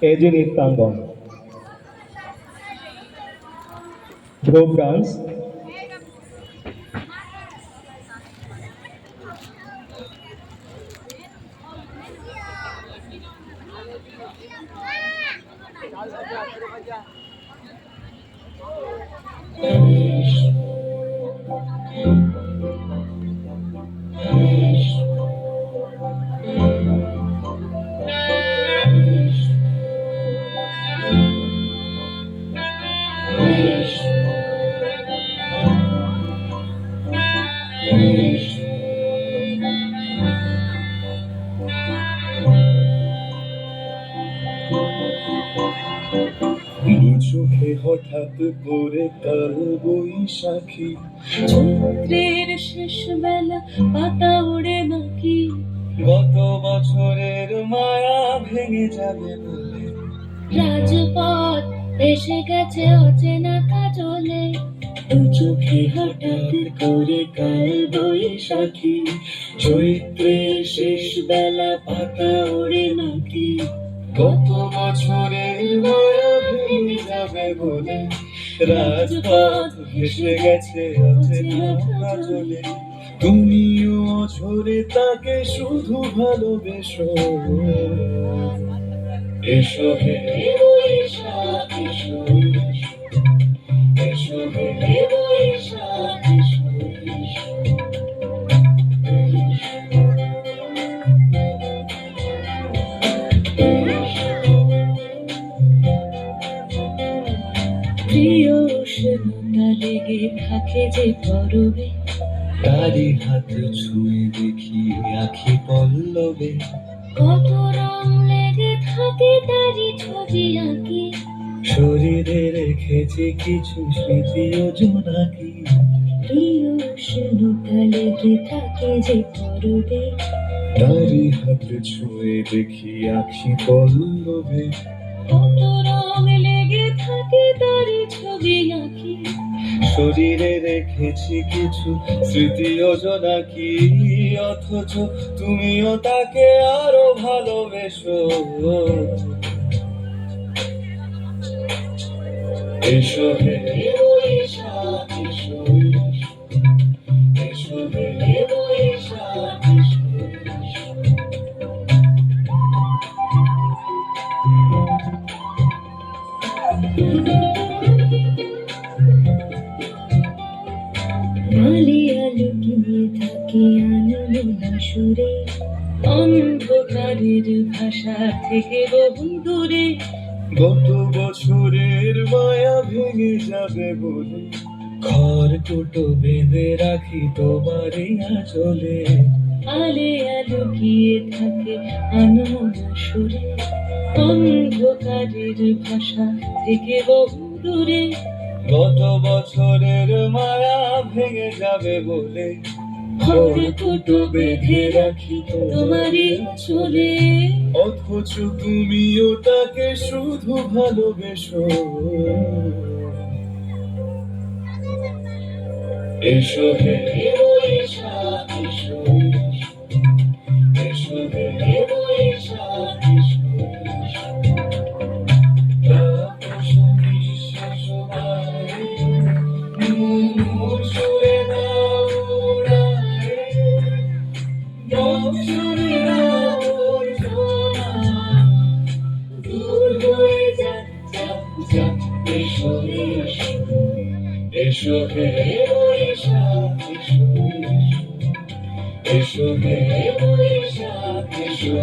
AG Nrityangan, group dance, চোখে হঠাৎ করে কাল বৈশাখী, চৈত্রের শেষ বেলা পাতা ওড়ে নাকি, গত বছরের মায়া ভেঙে যাবে বলে রাজপথ এসে গেছে অচেনা কাজলে। দু চোখে হঠাৎ করে কাল বৈশাখী, চৈত্রের শেষ বেলা পাতা ওড়ে নাকি, গত বছরের মায়া ভেঙে যাবে বলে রাজপথ ভেসে গেছে অচেনা কাজলে। তুমিও অঝরে তাকে শুধু ভালোবেসো, এসো হে বৈশাখ এসো, এসো হে বৈশাখ এসো, প্রিয় উষ্ণতা লেগে থাকে যে পরবে, তারি হাত ছুঁয়ে দেখি আখি পল্লবে, কত রং লেগে থাকে তারি ছবি আঁকি, শরীরে রেখেছি কিছু স্মৃতি ও জোনাকি। প্রিয় উষ্ণতা লেগে থাকে যে পরবে, তারি হাত ছুঁয়ে দেখি আখি পল্লবে, কত রং লেগে থাকে তারি ছবি আঁকি, শরীরে রেখেছি কিছু স্মৃতি ও জোনাকি। অথচ তুমিও তাকে আরো ভালোবেসো, এসো হে বৈশাখ এসো, এসো হে বৈশাখ এসো। আলিয়া লুকিয়ে থাকে আনমনা সুরে, অন্ধকারের ভাষা থেকে বহু দূরে, গত বছরের মায়া ভেঙে যাবে বলে খড়কুটো বেঁধে রাখি তোমারই আঁচলে। আলিয়া লুকিয়ে থাকে আনমনা সুরে, অন্ধকারের ভাষা থেকে বহু দূরে, গত বছরের মায়া ভেঙে যাবে বলে খড়কুটো বেঁধে রাখি তোমারই চলে। অথচ তুমিও তাকে শুধু ভালোবেসো, এসো হে বৈশাখ এসো, এসো হে বৈশাখ এসো। এসো হে বৈশাখ এসো, এসো হে বৈশাখ এসো।